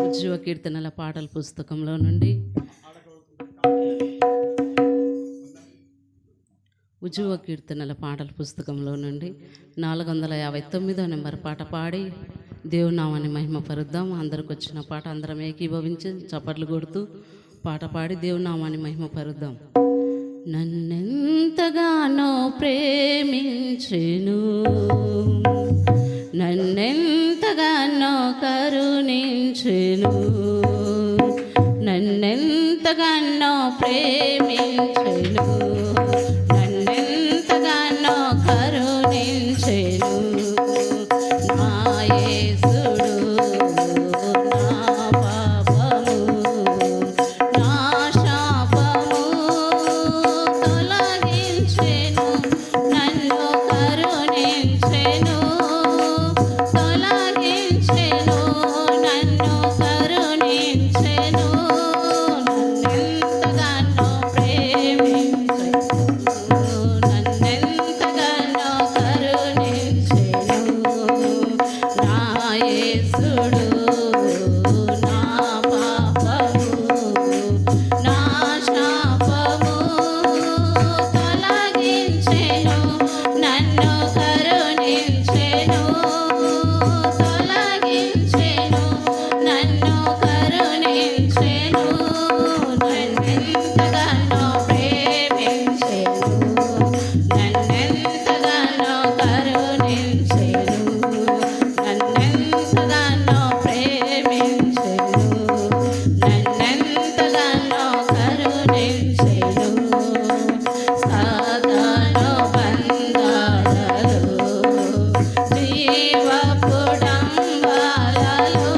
ఉజ్జీవ కీర్తనల పాటల పుస్తకంలో నుండి ఉజ్జీవ కీర్తనల పాటల పుస్తకంలో నుండి 459వ నెంబర్ పాట పాడి దేవునామాన్ని మహిమపరుద్దాం. అందరికి వచ్చిన పాట అందరం ఏకీభవించి చప్పట్లు కొడుతూ పాట పాడి దేవునామాన్ని మహిమపరుద్దాం. నన్నెంతగానో ప్రేమించెను, నన్నెంతగానో కరుణించెను, నన్నెంతగానో ప్రేమించెను, నన్నెంతగానో కరుణించెను. నా యేసుడు నా పాపము నా శాపము తొలగించెను, నన్ను కరుణించెను, తొలగించెను, నన్ను కరుణించెను. నన్నెంతగానో ప్రేమించెను, నన్నెంతగానో కరుణించెను. నా యేసుడు నా పాపము నా శాపము తొలగించెను, నన్ను కరుణించెను, తొలగించెను, నన్ను కరుణించెను. నన్నెంతగానో ప్రేమించెను, నన్నెంతగానో కరుణించెను, నన్నెంతగానో ప్రేమించెను, నన్నెంతగానో కరుణించెను. సాతాను బంధాలలో జీవపు డంబాలలో,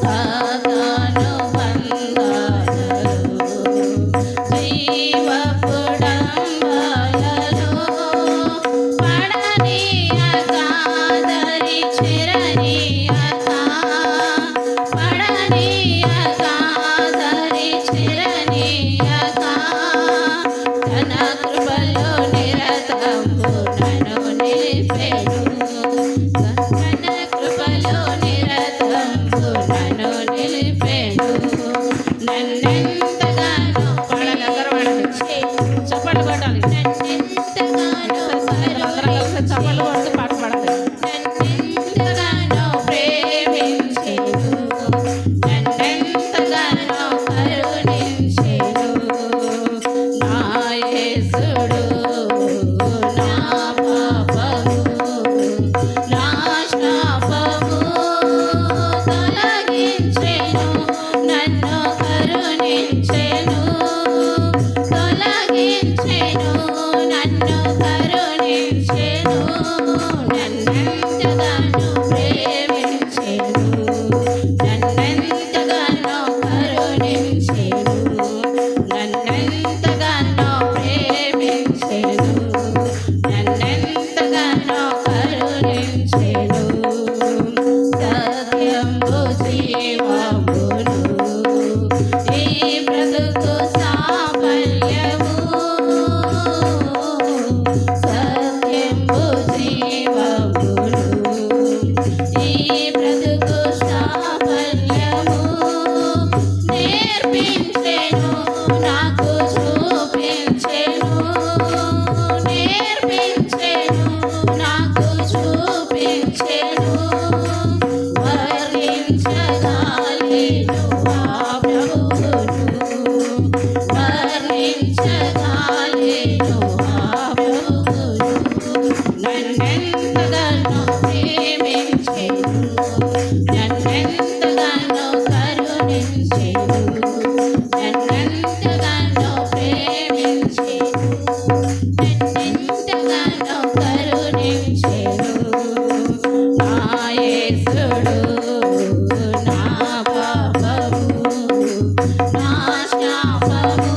సాతాను బంధాలలో జీవపు డంబాలలో పడనీయక దరి చెరనీయక, పడనీయక దరి చెరనీయక, తన కృపలో నిరతంబు నన్ను నిలిపెను, తన కృపలో నిరతంబు నన్ను నిలిపెను. నన్నెంతగానో పాడాలి, చప్పట్లు కొట్టాలి, నన్నెంతగానో చప్పట్లు కొడుతూ పాట పాడాలి. నన్నెంతగానో ప్రేమించెను, నన్నెంతగానో కరుణించెను. నా యేసుడు నా పాపము నా శాపము తొలగించెను, నన్ను కరుణించెను, తొలగించెను, నన్ను కరుణించెను. నన్నెంతగానో ప్రేమించెను, నన్నెంతగానో కరుణించెను, నన్నెంతగానో ప్రేమించెను, నన్నెంతగానో కరుణించెను. సత్యంబు జీవమును ఈ బ్రతుకు సాఫల్యము, సత్యంబు జీవమును ఈ బ్రతుకు సాఫల్యము నేర్పించెను, నాకు చూపించెను, నేర్పించెను, నాకు చూపించెను. వర్ణించగాలేను ఆ ప్రభువును, వర్ణించగాలేను ఆ ప్రభువును. నన్నెంతగానో ప్రేమించెను, నన్నెంతగానో కరుణించెను, నన్నెంతగానో ప్రేమించెను, నన్నెంతగానో కరుణించెను. నా యేసుడు నా పాపము నా శాపము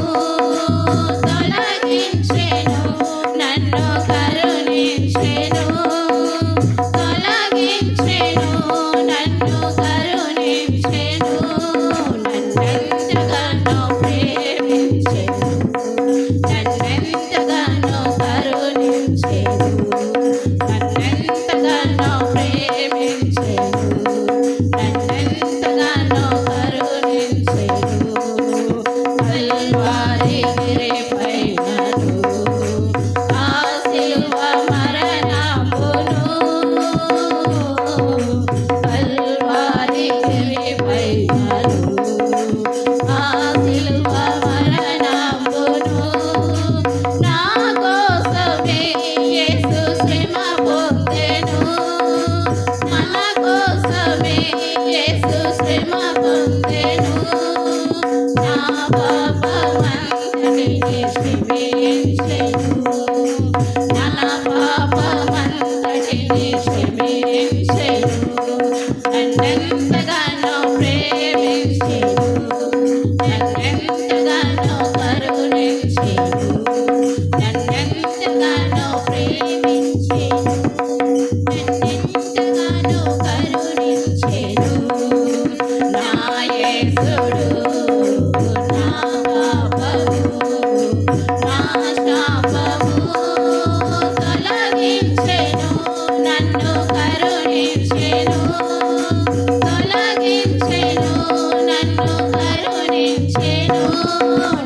తొలగించెను, నన్ను కరుణించెను, తొలగించెను, నన్ను కరుణించెను. నన్నెంతగానో ప్రేమించెను, నన్నెంతగానో కరుణించెను, నన్నెంతగానో ప్రేమించెను. కోసమే యేసు శ్రమ పొందెను నా పాపమంతటిని క్షమించెను నా పాపమంతటిని క్షమించెను నన్నెంతగానో ప్రేమించెను నన్నెంతగానో కరుణించెను నన్నెంతగానో ప్రేమించెను నన్నెంతగానో కరుణించెను నా యేసుడు నా పాపము నా శాపము తొలగించెను నన్ను కరుణించెను తొలగించెను నన్ను కరుణించెను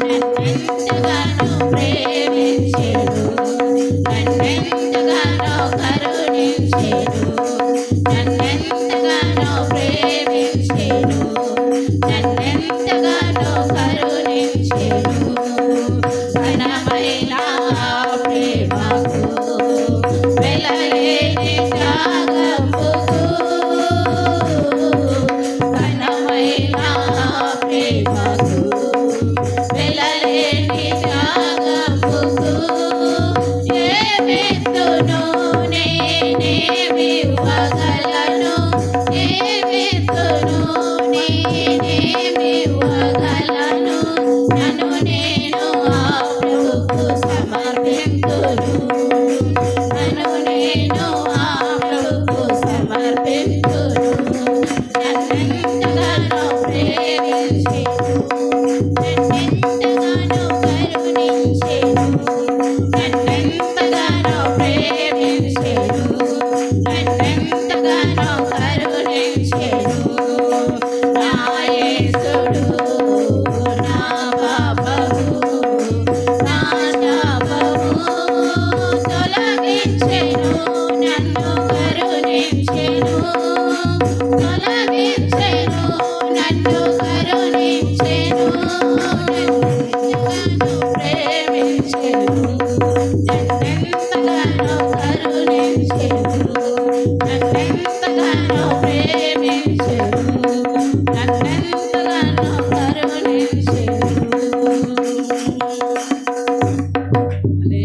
నన్నెంతగానో ప్రేమించెను నన్నెంతగానో కరుణించెను నన్నెంతగానో ప్రేమించెను నన్నెంతగానో కరుణించెను ఘనమైన ప్రేమకు వెలలేని త్యాగముకు ఘనమైన ప్రేమకు వెలలేని త్యాగముకు ఏమెత్తును నేనేమివ్వగలను ఏమెత్తును నేనేమివ్వగలను నన్ను నేను ఆ ప్రభువుకు సమర్పింతును నన్ను నేను ఆ ప్రభువుకు సమర్పింతును నన్నెంతగానో ప్రేమించెను నన్నెంతగానో కరుణించెను నన్నెంతగానో ప్రేమించెను నన్నెంతగానో కరుణించెను నా యేసుడు నా పాపము నా శాపము తొలగించెను నన్ను కరుణించెను తొలగించెను నన్ను కరుణించెను నన్నెంతగానో ప్రేమించెను నన్నెంతగానో కరుణించెను నన్నెంతగానో ప్రేమించెను నన్నెంతగానో కరుణించెను